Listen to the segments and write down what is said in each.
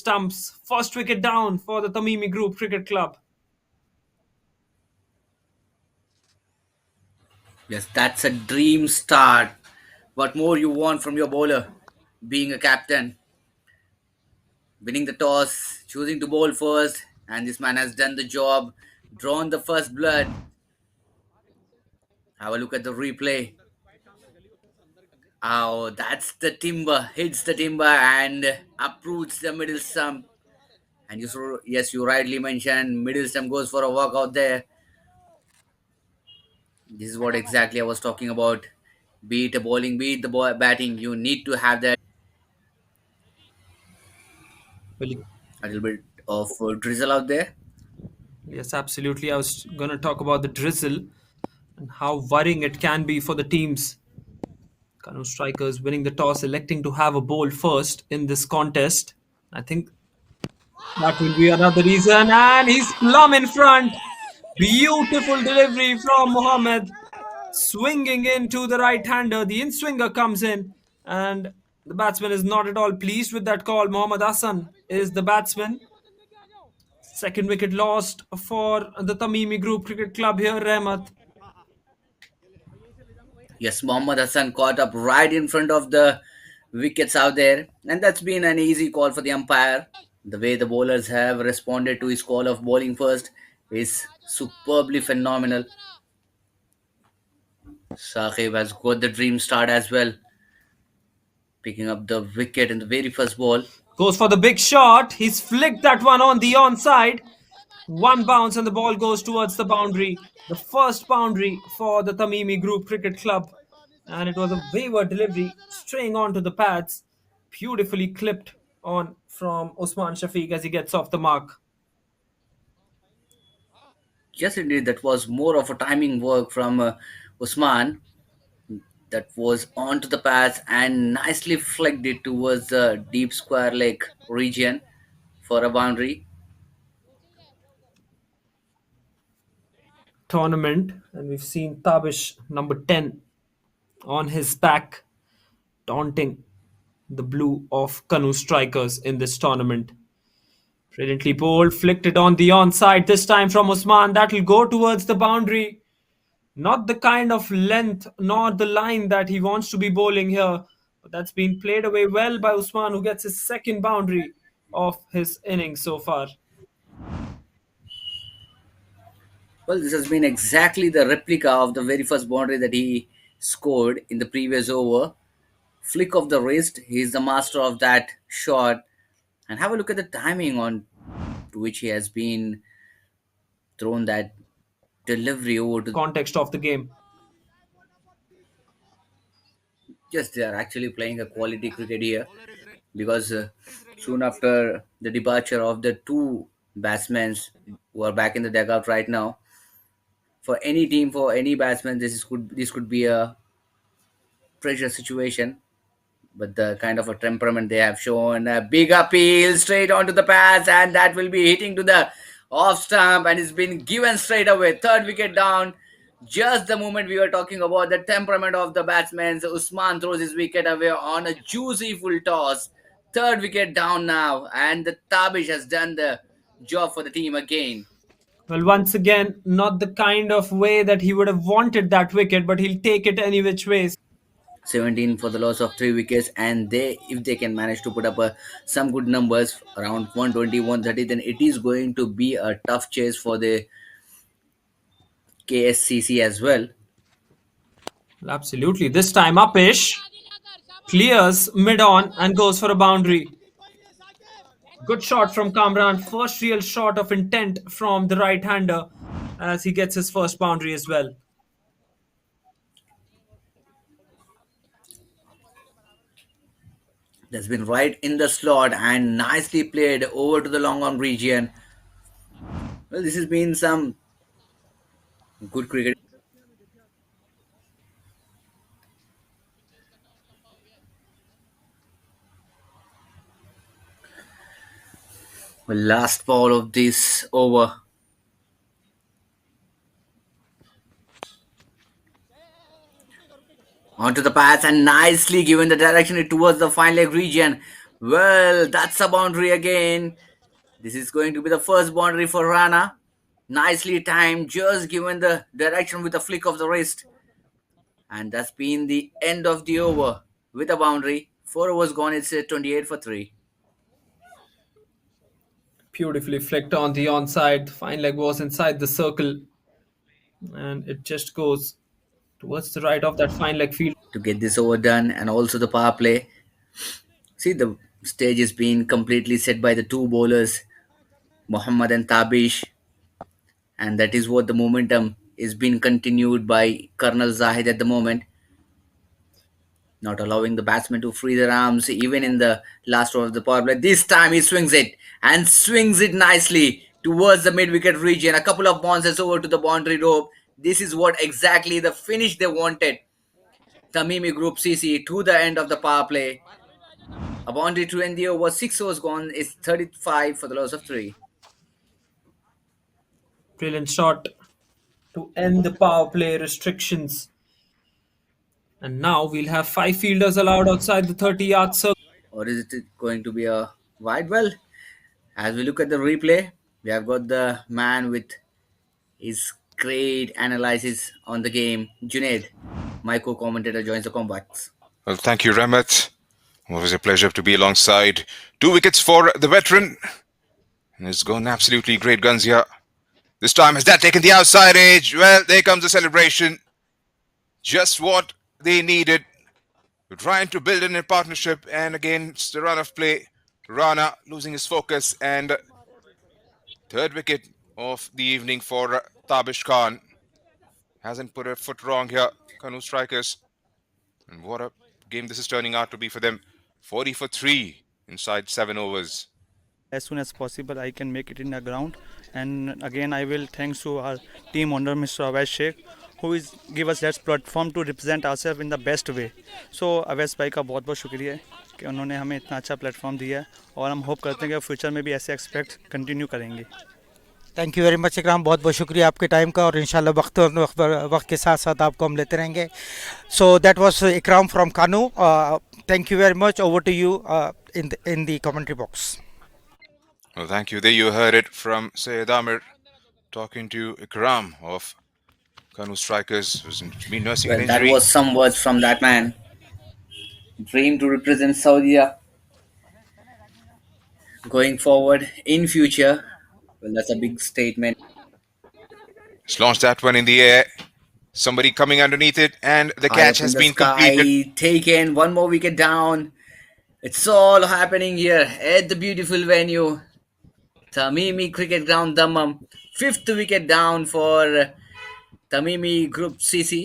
stumps. First wicket down for the Tamimi Group Cricket Club. Yes, that's a dream start. What more you want from your bowler? Being a captain, winning the toss, choosing to bowl first, and this man has done the job, drawn the first blood. Have a look at the replay. Oh, that's the timber, hits the timber and uproots the middle stump. And yes, you rightly mentioned middle stump goes for a walk out there. This is what exactly I was talking about. Be it a bowling, be it the batting, you need to have that Well, a little bit of drizzle out there. yes, absolutely. I was going to talk about the drizzle and how worrying it can be for the teams. Kanoo strikers winning the toss, electing to have a bowl first in this contest. I think that will be another reason. And he's plumb in front. Beautiful delivery from Mohammed. Swinging into the right hander. The in swinger comes in. And the batsman is not at all pleased with that call. Mohammad Hassan is the batsman. Second wicket lost for the Tamimi Group Cricket Club here, Rehmat. Yes, Mohammad Hassan caught up right in front of the wickets out there, and that's been an easy call for the umpire. The way the bowlers have responded to his call of bowling first is superbly phenomenal. Saqib has got the dream start as well, picking up the wicket in the very first ball. Goes for the big shot. He's flicked that one on the onside. One bounce and the ball goes towards the boundary. The first boundary for the Tamimi Group Cricket Club. And it was a wayward delivery straying onto the pads. Beautifully clipped on from Usman Shafiq as he gets off the mark. Yes, indeed, that was more of a timing work from Usman that was onto the pads and nicely flicked it towards the deep square leg region for a boundary. Tournament. And we've seen Tabish number 10 on his back, taunting the blue of Kanoo strikers in this tournament. Brilliantly bowled, flicked it on the onside, this time from Usman. That will go towards the boundary. Not the kind of length nor the line that he wants to be bowling here. But that's been played away well by Usman, who gets his second boundary of his innings so far. Well, this has been exactly the replica of the very first boundary that he scored in the previous over. Flick of the wrist, he's the master of that shot. And have a look at the timing on to which he has been thrown that delivery over to. Context of the game. Yes, they are actually playing a quality cricket here because soon after the departure of the two batsmen who are back in the dugout right now, for any team, for any batsman, this could be a pressure situation. But the kind of a temperament they have shown, a big appeal straight onto the pads, and that will be hitting to the off stump, and it's been given straight away. Third wicket down. Just the moment we were talking about the temperament of the batsmen, so Usman throws his wicket away on a juicy full toss. Third wicket down now, and the Tabish has done the job for the team again. Well, once again, not the kind of way that he would have wanted that wicket, but he'll take it any which ways. 17 for the loss of 3 wickets, and they if they can manage to put up some good numbers around 120 130, then it is going to be a tough chase for the KSCC as well. Well, absolutely. This time, Upish clears mid on and goes for a boundary. Good shot from Kamran. First real shot of intent from the right hander as he gets his first boundary as well. That's been right in the slot and nicely played over to the long on region. Well, this has been some good cricket. Well, last ball of this over. Onto the pass and nicely given the direction towards the fine leg region. Well, that's a boundary again. This is going to be the first boundary for Rana. Nicely timed, just given the direction with a flick of the wrist. And that's been the end of the over with a boundary. 4 overs gone, it's 28 for 3. Beautifully flicked on the onside. The fine leg was inside the circle, and it just goes towards the right of that fine leg field. To get this over done, and also the power play. See, the stage is being completely set by the two bowlers, Muhammad and Tabish, and that is what the momentum is being continued by Colonel Zahid at the moment, not allowing the batsman to free their arms even in the last over of the power play. This time he swings it and swings it nicely towards the mid wicket region. A couple of bounces over to the boundary rope. This is what exactly the finish they wanted. Tamimi Group CC to the end of the power play. A boundary to end the over. 6 overs gone. It's 35 for the loss of 3. Brilliant shot to end the power play restrictions. And now we'll have five fielders allowed outside the 30-yard circle. Or is it going to be a wide? Well, as we look at the replay, we have got the man with his great analysis on the game, Junaid. My co-commentator joins the combats. Well, thank you, Ramat. Always a pleasure to be alongside. 2 wickets for the veteran. And it's gone absolutely great guns here. This time, has that taken the outside edge? Well, there comes the celebration. Just what they needed. We're trying to build in a partnership, and against the run of play, Rana losing his focus, and third wicket of the evening for Tabish Khan. Hasn't put a foot wrong here. Kanoo strikers. And what a game this is turning out to be for them. 40 for 3 inside 7 overs. As soon as possible I can make it in the ground. And again I will thanks to our team owner Mr. Awais Sheikh who is give us that platform to represent ourselves in the best way. So Awais भाई का बहुत बहुत शुक्रिया है कि उन्होंने हमें इतना अच्छा प्लेटफॉर्म दिया है और हम होप करते हैं कि फ्यूचर में भी ऐसे एक्सपेक्ट कंटिन्यू करेंगे. थैंक यू वेरी मच इकराम, बहुत बहुत शुक्रिया आपके टाइम का, और इंशाल्लाह वक्त के साथ साथ आपको हम लेते रहेंगे. So that was Ikram from कानू. Thank you very much. Over to you in the commentary box. Well, thank you. There you heard it from Syed Amir talking to Ikram of Kanoo Strikers, who's been nursing an Well, that injury. was some words from that man. Dream to represent Saudi going forward in future. Well, that's a big statement. Just launched that one in the air. Somebody coming underneath it, and the High catch up in has the been completed. sky, taken. One more wicket down. It's all happening here at the beautiful venue, Tamimi Cricket Ground, Dammam. Fifth wicket down for Tamimi Group CC.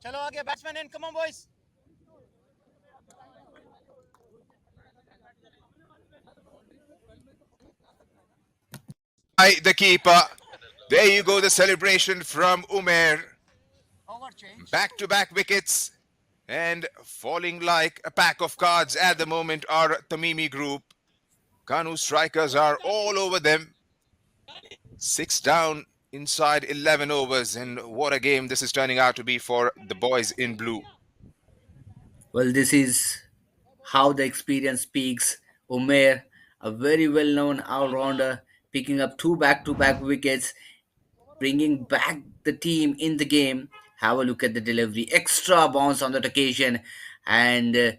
चलो आगे batsman in, come on boys. By the keeper. There you go, the celebration from Umair. Back to back wickets. And falling like a pack of cards at the moment are Tamimi Group. Kanoo Strikers are all over them. 6 down inside 11 overs. And what a game this is turning out to be for the boys in blue. Well, this is how the experience speaks. Umair, a very well known all rounder, picking up two back to back wickets, bringing back the team in the game. Have a look at the delivery. Extra bounce on that occasion. And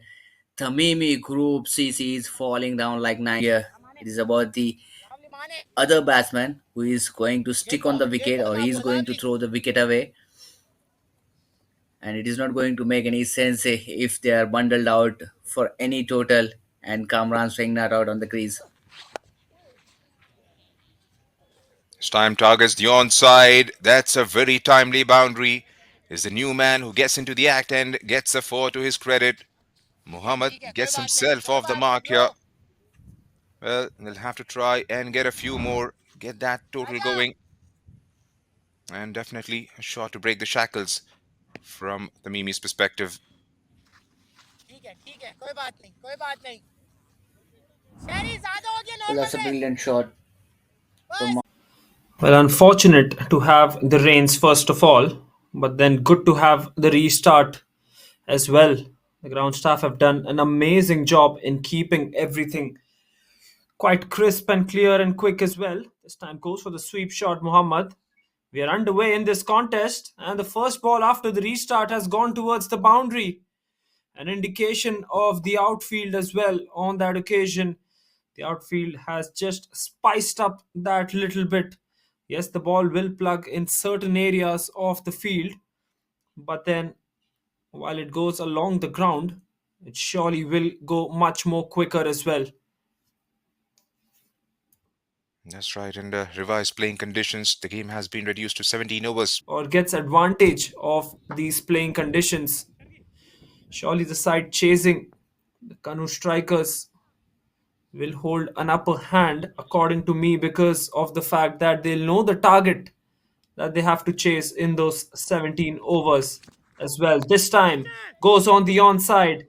Tamimi Group CC is falling down like nine. Here, it is about the other batsman who is going to stick on the wicket, or he is going to throw the wicket away. And it is not going to make any sense if they are bundled out for any total and Kamran swing not out on the crease. This time targets the onside. That's a very timely boundary. Is the new man who gets into the act and gets a 4 to his credit. Muhammad gets himself off the mark here. Well, they'll have to try and get a few more, get that total going. And definitely a shot to break the shackles from the Mimi's perspective. Well, that's a brilliant shot from. Well, unfortunate to have the rains first of all, but then good to have the restart as well. The ground staff have done an amazing job in keeping everything quite crisp and clear and quick as well. This time goes for the sweep shot, Muhammad. We are underway in this contest, and the first ball after the restart has gone towards the boundary. An indication of the outfield as well on that occasion. The outfield has just spiced up that little bit. Yes, the ball will plug in certain areas of the field, but then while it goes along the ground, it surely will go much more quicker as well. That's right. In the revised playing conditions, the game has been reduced to 17 overs. Or gets advantage of these playing conditions. Surely the side chasing the Kanoo strikers will hold an upper hand, according to me, because of the fact that they'll know the target that they have to chase in those 17 overs as well. This time goes on the onside.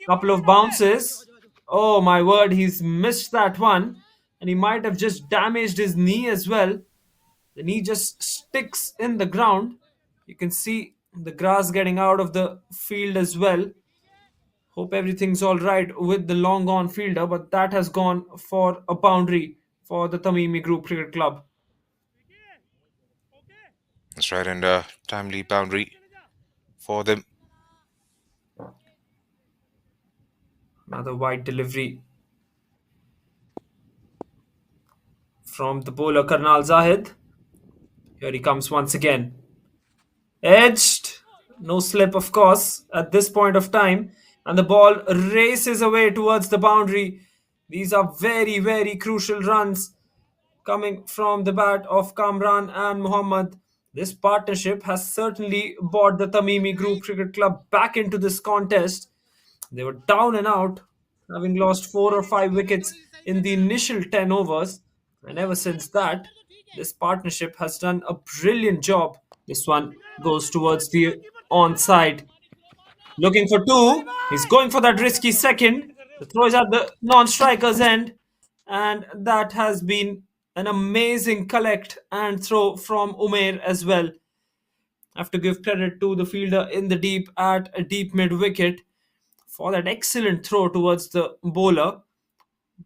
Couple of bounces. Oh my word, he's missed that one, and he might have just damaged his knee as well. The knee just sticks in the ground. You can see the grass getting out of the field as well. Hope everything's all right with the long on fielder, but that has gone for a boundary for the Tamimi Group Cricket Club. That's right. And a timely boundary for them. Another wide delivery from the bowler Karnal Zahid. Here he comes once again. Edged. No slip, of course, at this point of time. And the ball races away towards the boundary. These are very, very crucial runs coming from the bat of Kamran and Muhammad. This partnership has certainly brought the Tamimi Group Cricket Club back into this contest. They were down and out, having lost 4 or 5 wickets in the initial 10 overs. And ever since that, this partnership has done a brilliant job. This one goes towards the onside. Looking for two. He's going for that risky second. The throw is at the non-striker's end. And that has been an amazing collect and throw from Umair as well. I have to give credit to the fielder in the deep at a deep mid wicket for that excellent throw towards the bowler.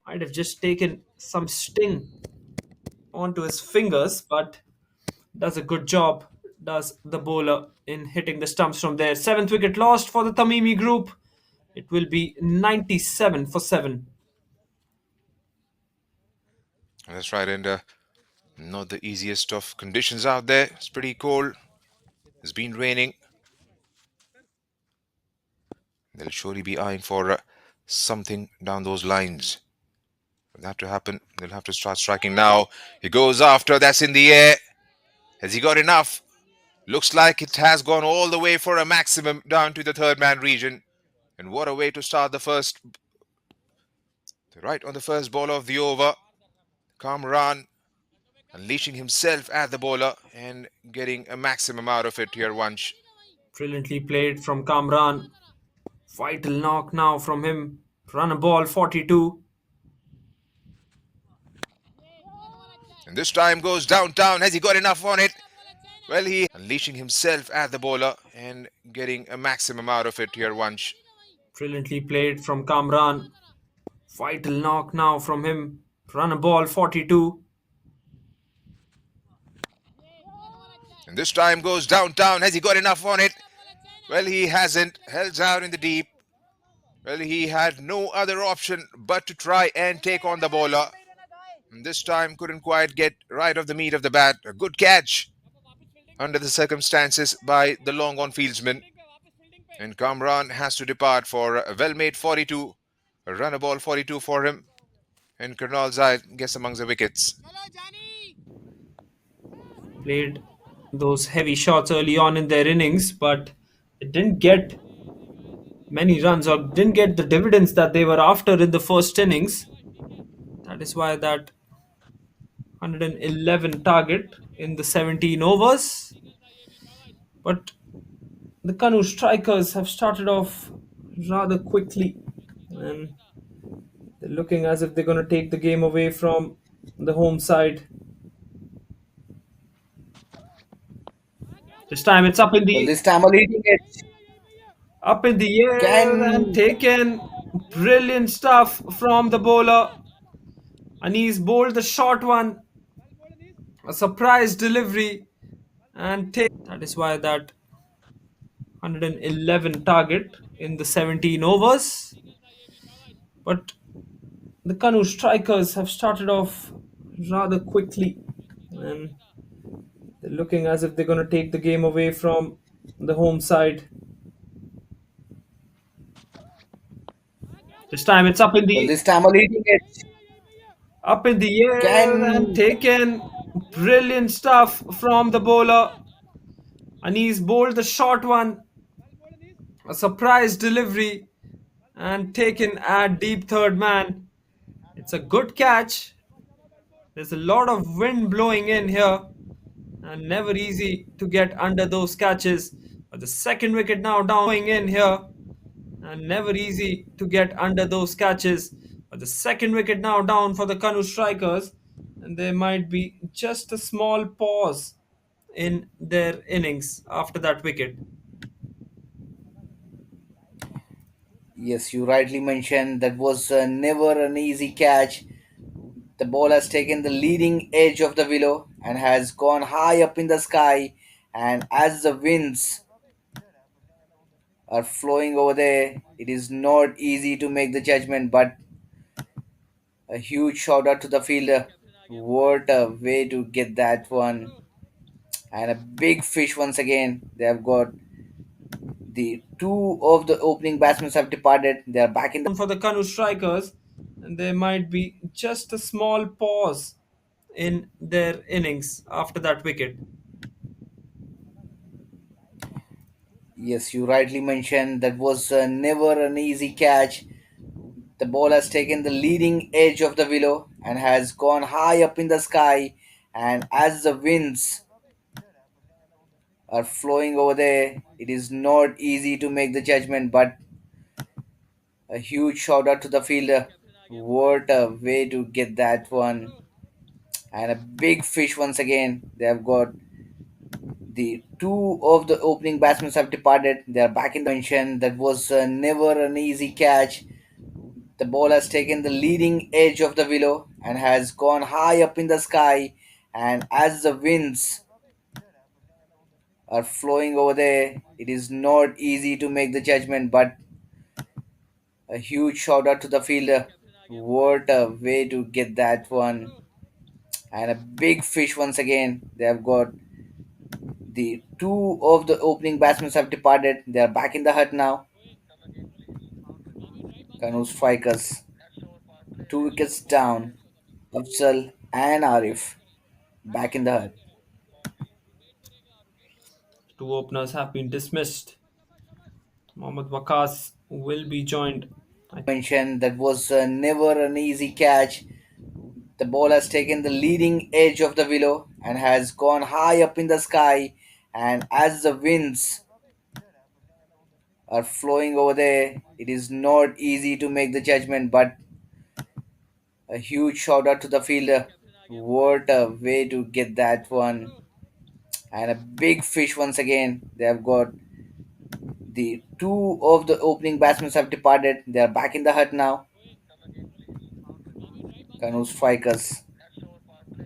Might have just taken some sting onto his fingers, but does a good job, does the bowler, in hitting the stumps from there. Seventh wicket lost for the Tamimi Group. It will be 97 for 7. That's right. And not the easiest of conditions out there. It's pretty cold. It's been raining. They'll surely be eyeing for something down those lines. For that to happen, they'll have to start striking now. He goes after. That's in the air. Has he got enough? Looks like it has gone all the way for a maximum down to the third man region. And what a way to start the first. Right on the first ball of the over. Kamran unleashing himself at the bowler and getting a maximum out of it here, Vansh. Brilliantly played from Kamran. Vital knock now from him. Run a ball 42. And this time goes downtown. Has he got enough on it? Well, he unleashing himself at the bowler and getting a maximum out of it here, Vansh. Brilliantly played from Kamran. Vital knock now from him. Run a ball 42. And this time goes downtown. Has he got enough on it? Well, he hasn't. Held out in the deep. Well, he had no other option but to try and take on the bowler. And this time couldn't quite get right of the meat of the bat. A good catch under the circumstances by the long on fieldsman. And Kamran has to depart for a well-made 42. A run a ball 42 for him. And Karnal Zahid gets amongst the wickets. Played those heavy shots early on in their innings, but it didn't get many runs or didn't get the dividends that they were after in the first innings. That is why that 111 target in the 17 overs. But the Kanoo strikers have started off rather quickly, and they're looking as if they're going to take the game away from the home side. This time it's Well, this time a leading edge up in the air and can. taken. Brilliant stuff from the bowler. And he's bowled the short one. A surprise delivery and take. That is why that 111 target in the 17 overs. But the Kanoo strikers have started off rather quickly, and they're looking as if they're going to take the game away from the home side. This time it's Well, this time a leading edge up in the air and can. taken. Brilliant stuff from the bowler. And he's bowled the short one. A surprise delivery and taken at deep third man. It's a good catch. There's a lot of wind blowing in here and never easy to get under those catches. But the second wicket now down in here and never easy to get under those catches. But the second wicket now down for the Kanoo strikers, and there might be just a small pause in their innings after that wicket. Yes, you rightly mentioned that was never an easy catch. The ball has taken the leading edge of the willow and has gone high up in the sky. And as the winds are flowing over there, it is not easy to make the judgment. But a huge shout out to the fielder. What a way to get that one. And a big fish once again. They have got the two of the opening batsmen have departed. They are back in the. For the Kanoo strikers, and there might be just a small pause in their innings after that wicket. Yes, you rightly mentioned that was never an easy catch. The ball has taken the leading edge of the willow and has gone high up in the sky. And as the winds are flowing over there, it is not easy to make the judgment. But a huge shout out to the fielder. What a way to get that one. And a big fish once again. They have got the two of the opening batsmen have departed. They are back in the mention. That was never an easy catch. The ball has taken the leading edge of the willow and has gone high up in the sky. And as the winds are flowing over there, it is not easy to make the judgment. But a huge shout out to the fielder. What a way to get that one. And a big fish once again. They have got the two of the opening batsmen have departed. They are back in the hut now. Kanoo strikers. 2 wickets down. Afzal and Arif back in the hut. Two openers have been dismissed. Mohammad Waqas will be joined. Mentioned that was never an easy catch. The ball has taken the leading edge of the willow and has gone high up in the sky. And as the winds are flowing over there, it is not easy to make the judgment. But a huge shout out to the fielder. What a way to get that one. And a big fish once again. They have got the two of the opening batsmen have departed. They are back in the hut now. Kanoo strikers.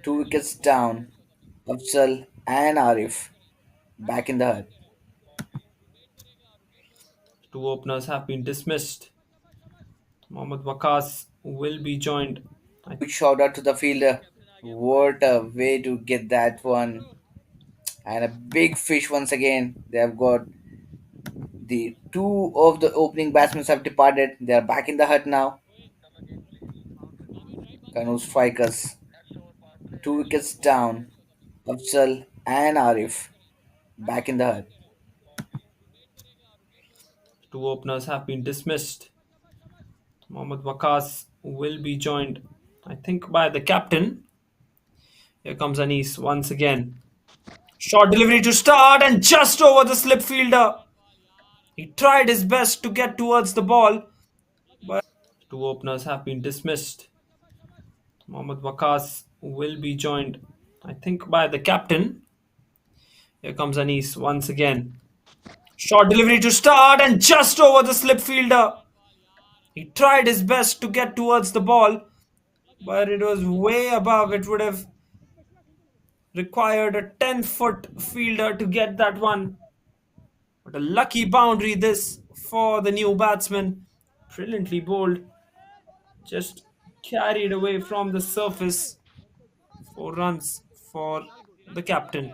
2 wickets down. Afzal and Arif back in the hut. Two openers have been dismissed. Mohammad Waqas will be joined. Huge shout out to the fielder. What a way to get that one. And a big fish once again. They have got the two of the opening batsmen have departed. They are back in the hut now. Kanoo strikers. 2 wickets down. Afzal and Arif back in the hut. Two openers have been dismissed. Mohammad Waqas will be joined, I think, by the captain. Here comes Anis once again. Short delivery to start and just over the slip fielder. He tried his best to get towards the ball, but two openers have been dismissed. Mohammad Wakas will be joined, I think, by the captain. Here comes Anis once again. Short delivery to start and just over the slip fielder. He tried his best to get towards the ball, but it was way above. It would have required a 10-foot fielder to get that one. But a lucky boundary this for the new batsman. Brilliantly bowled. Just carried away from the surface. 4 runs for the captain.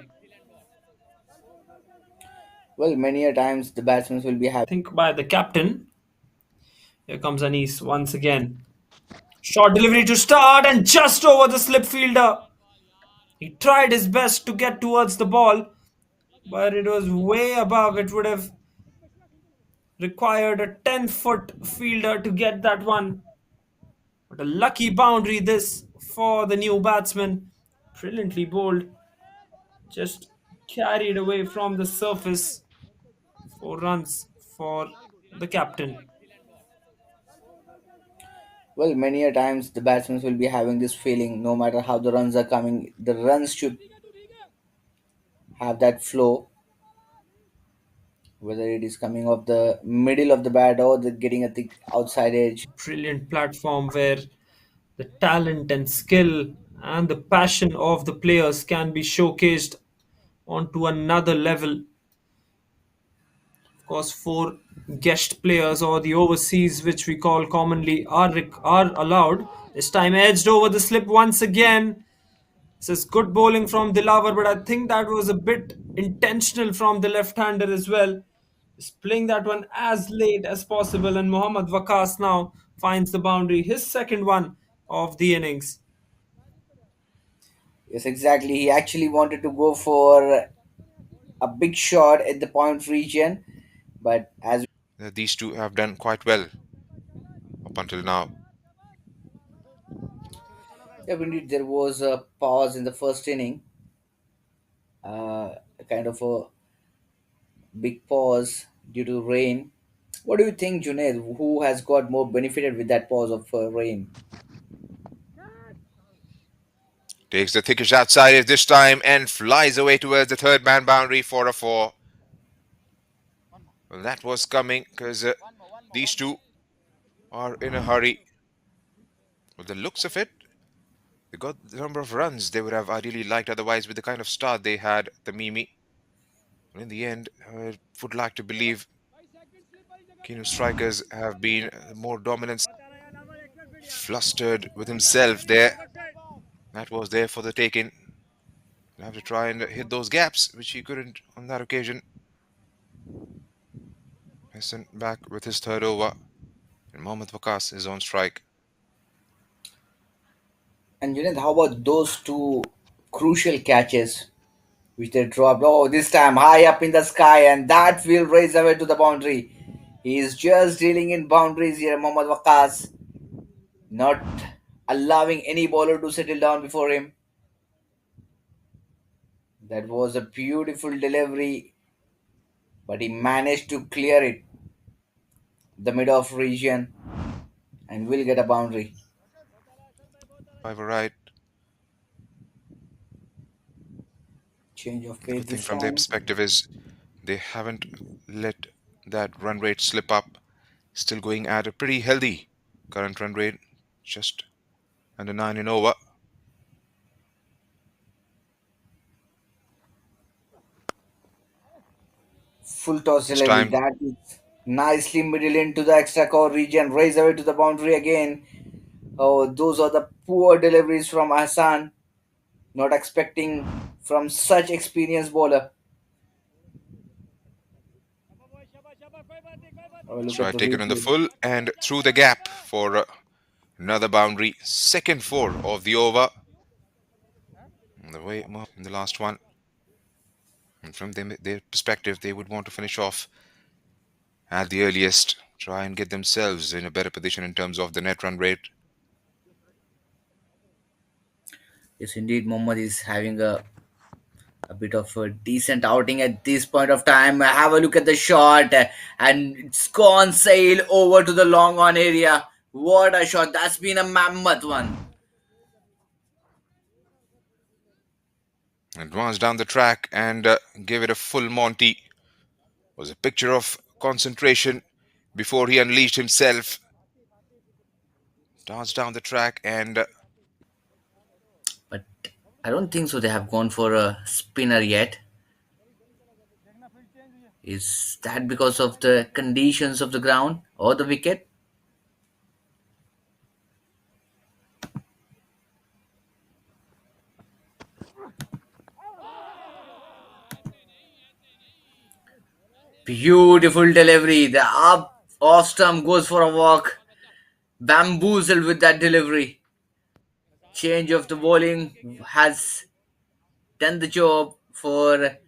Well, many a times the batsmen will be having. Think by the captain. Here comes Anis once again. Short delivery to start and just over the slip fielder. He tried his best to get towards the ball, but it was way above. It would have required a 10-foot fielder to get that one. But a lucky boundary this for the new batsman. Brilliantly bowled. Just carried away from the surface. 4 runs for the captain. Well, many a times the batsmen will be having this feeling no matter how the runs are coming, the runs should have that flow, whether it is coming off the middle of the bat or the getting at the outside edge. Brilliant platform where the talent and skill and the passion of the players can be showcased onto another level. Of course, four guest players or the overseas, which we call commonly, are allowed. This time edged over the slip once again. This is good bowling from Dilavar, but I think that was a bit intentional from the left-hander as well. Just playing that one as late as possible, and Mohammad Wakas now finds the boundary, his second one of the innings. Yes, exactly. He actually wanted to go for a big shot at the point region, but as These two have done quite well up until now. yeah, indeed, there was a pause in the first inning, kind of a big pause due to rain. What do you think, Junaid? Who has got more benefited with that pause of rain? Takes the thickish outside edge this time and flies away towards the third man boundary for a four. Well, that was coming because these two are in a hurry. With the looks of it, they got the number of runs they would have ideally liked otherwise with the kind of start they had, Tamimi. But in the end, I would like to believe Kanoo strikers have been more dominant. Flustered with himself there. That was there for the taking. He'll have to try and hit those gaps, which he couldn't on that occasion. Sent back with his third over. And Mohammad Wakas is on strike. And Junaid, how about those two crucial catches which they dropped? Oh, this time high up in the sky, and that will raise away to the boundary. He is just dealing in boundaries here, Mohammad Wakas, not allowing any bowler to settle down before him. That was a beautiful delivery, but he managed to clear it, the mid-off region, and will get a boundary. Five right. Change of The pace good thing this from their time. perspective is they haven't let that run rate slip up. Still going at a pretty healthy current run rate, just under 9 in over. Full toss This delivery. time, That is nicely middle into the extra core region. Raise away to the boundary again. Oh, those are the poor deliveries from Hassan. Not expecting from such experienced bowler. Oh, look at try the taken on the replay. full and through the gap for another boundary. Second four of the over. And the way in the last one. And from their perspective, they would want to finish off at the earliest. Try and get themselves in a better position in terms of the net run rate. Yes, indeed, Mohammad is having a A bit of a decent outing at this point of time. Have a look at the shot, and it's gone sail over to the long on area. What a shot! That's been a mammoth one. Advanced down the track and gave it a full Monty. Was a picture of concentration before he unleashed himself. Danced down the track and But I don't think so. They have gone for a spinner yet. Is that because of the conditions of the ground or the wicket? Beautiful delivery. The up off stump goes for a walk. Bamboozled with that delivery. Change of the bowling has done the job for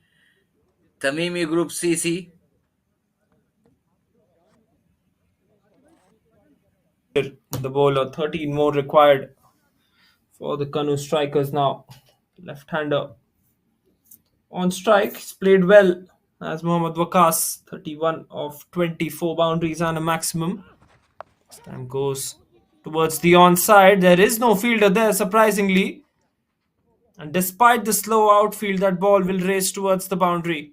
Tamimi Group CC. The bowler, 13 more required for the Kanoo strikers now. Left-hander on strike. He's played well as Mohammad Waqas, 31 of 24 boundaries and a maximum. This time goes towards the onside. There is no fielder there, surprisingly. And despite the slow outfield, that ball will race towards the boundary.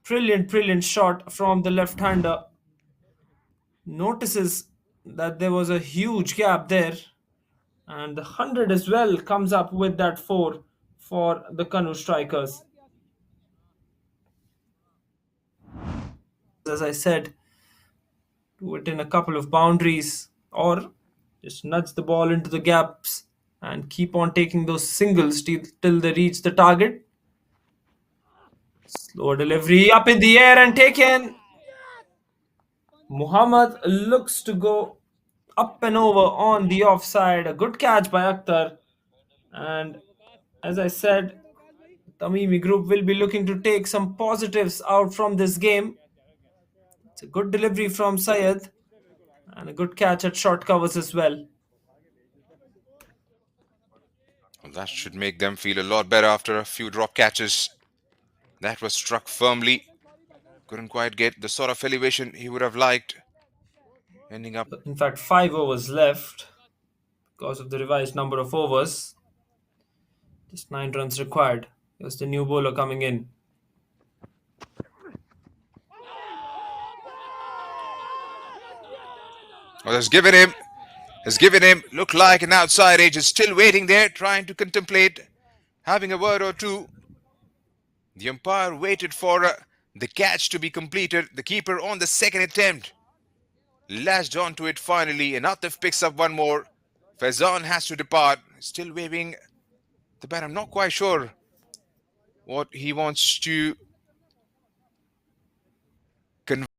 Brilliant shot from the left-hander. Notices that there was a huge gap there. And the 100 as well comes up with that 4 for the Kanoo strikers. As I said, do it in a couple of boundaries or just nudge the ball into the gaps and keep on taking those singles till they reach the target. Slow delivery up in the air and taken. Muhammad looks to go up and over on the offside. A good catch by Akhtar. And as I said, Tamimi Group will be looking to take some positives out from this game. It's a good delivery from Syed and a good catch at short covers as well. well, that should make them feel a lot better after a few drop catches. That was struck firmly. Couldn't quite get the sort of elevation he would have liked. Ending up. In fact, 5 overs left because of the revised number of overs. Just 9 runs required. Here's the new bowler coming in. Well, has given him look like an outside edge. Is still waiting there, trying to contemplate having a word or two. The umpire waited for the catch to be completed. The keeper on the second attempt lashed onto it finally, and Atif picks up one more. Faizan has to depart. Still waving the bat. I'm not quite sure what he wants to convey.